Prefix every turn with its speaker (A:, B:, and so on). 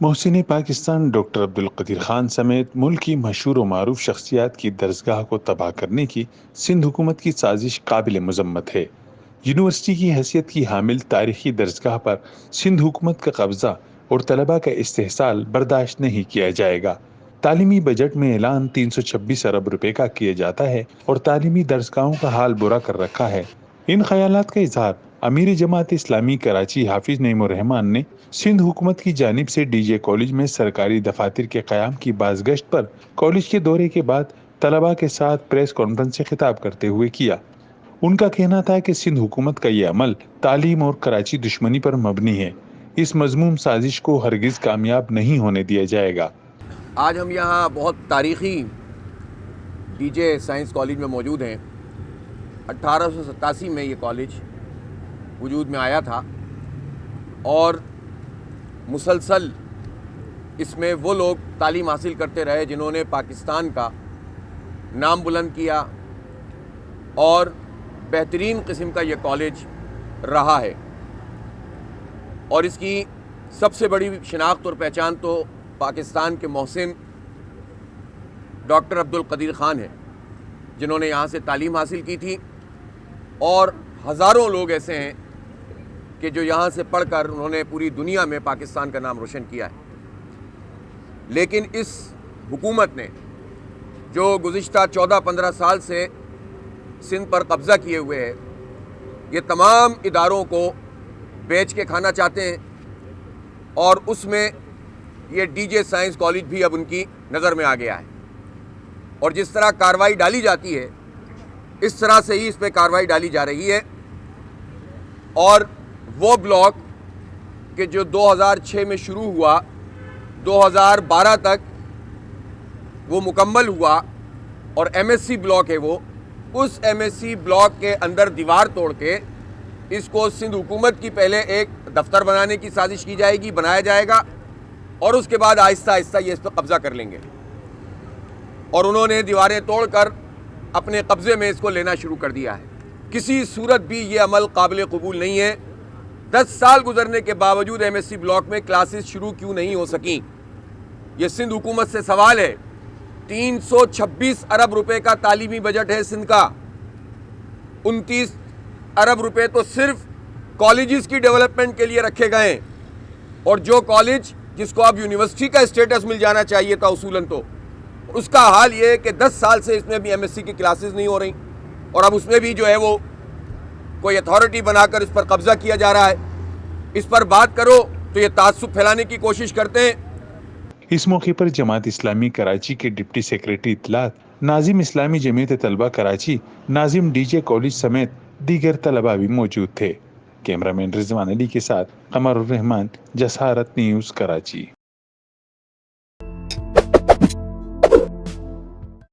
A: محسن Pakistan doctor Abdul Qadeer Khan سمیت ملک کی مشہور و معروف شخصیات کی درسگاہ کو تباہ کرنے کی سندھ حکومت کی سازش قابل مذمت ہے۔ یونیورسٹی کی حیثیت کی حامل تاریخی درسگاہ پر سندھ حکومت کا قبضہ اور طلباء کا استحصال برداشت نہیں کیا جائے گا۔ تعلیمی بجٹ میں اعلان 326 ارب روپے کا کیا جاتا ہے اور تعلیمی درسگاہوں کا حال برا کر رکھا ہے۔ ان خیالات کا اظہار امیر جماعت اسلامی کراچی حافظ نعیم الرحمان نے سندھ حکومت کی جانب سے ڈی جے کالج میں سرکاری دفاتر کے قیام کی بازگشت پر کالج کے دورے کے بعد طلباء کے ساتھ پریس کانفرنس سے خطاب کرتے ہوئے کیا۔ ان کا کہنا تھا کہ سندھ حکومت کا یہ عمل تعلیم اور کراچی دشمنی پر مبنی ہے۔ اس مذموم سازش کو ہرگز کامیاب نہیں ہونے دیا جائے گا۔
B: آج ہم یہاں بہت تاریخی ڈی جے سائنس کالج میں موجود ہیں۔ 1887 میں یہ کالج وجود میں آیا تھا اور مسلسل اس میں وہ لوگ تعلیم حاصل کرتے رہے جنہوں نے پاکستان کا نام بلند کیا، اور بہترین قسم کا یہ کالج رہا ہے، اور اس کی سب سے بڑی شناخت اور پہچان تو پاکستان کے محسن ڈاکٹر عبدالقدیر خان ہے، جنہوں نے یہاں سے تعلیم حاصل کی تھی، اور ہزاروں لوگ ایسے ہیں کہ جو یہاں سے پڑھ کر انہوں نے پوری دنیا میں پاکستان کا نام روشن کیا ہے۔ لیکن اس حکومت نے جو گزشتہ 14-15 سال سے سندھ پر قبضہ کیے ہوئے ہے، یہ تمام اداروں کو بیچ کے کھانا چاہتے ہیں، اور اس میں یہ ڈی جے سائنس کالج بھی اب ان کی نظر میں آ گیا ہے، اور جس طرح کارروائی ڈالی جاتی ہے اس طرح سے ہی اس پہ کارروائی ڈالی جا رہی ہے۔ اور وہ بلاک کہ جو 2006 میں شروع ہوا، 2012 تک وہ مکمل ہوا، اور ایم ایس سی بلاک ہے وہ، اس ایم ایس سی بلاک کے اندر دیوار توڑ کے اس کو سندھ حکومت کی پہلے ایک دفتر بنانے کی سازش کی جائے گی، بنایا جائے گا، اور اس کے بعد آہستہ آہستہ یہ اس پہ قبضہ کر لیں گے، اور انہوں نے دیواریں توڑ کر اپنے قبضے میں اس کو لینا شروع کر دیا ہے۔ کسی صورت بھی یہ عمل قابل قبول نہیں ہے۔ 10 سال گزرنے کے باوجود ایم ایس سی بلاک میں کلاسز شروع کیوں نہیں ہو سکیں؟ یہ سندھ حکومت سے سوال ہے۔ 326 ارب روپے کا تعلیمی بجٹ ہے سندھ کا، 29 ارب روپے تو صرف کالجز کی ڈیولپمنٹ کے لیے رکھے گئے ہیں، اور جو کالج جس کو اب یونیورسٹی کا اسٹیٹس مل جانا چاہیے تھا اصولاً، تو اس کا حال یہ ہے کہ 10 سال سے اس میں بھی ایم ایس سی کی کلاسز نہیں ہو رہی، اور اب اس میں بھی جو ہے وہ کوئی اتھارٹی بنا کر اس پر قبضہ کیا جا رہا ہے۔ اس پر بات کرو تو یہ تعصب پھیلانے کی کوشش کرتے ہیں۔
A: اس موقع پر جماعت اسلامی کراچی کے ڈپٹی سیکریٹری اطلاعات ناظم اسلامی جمعیت طلبہ کراچی، ناظم ڈی جے کالج سمیت دیگر طلباء بھی موجود تھے۔ کیمرہ مین رضوان علی کے ساتھ قمر الرحمان، جسارت نیوز، کراچی۔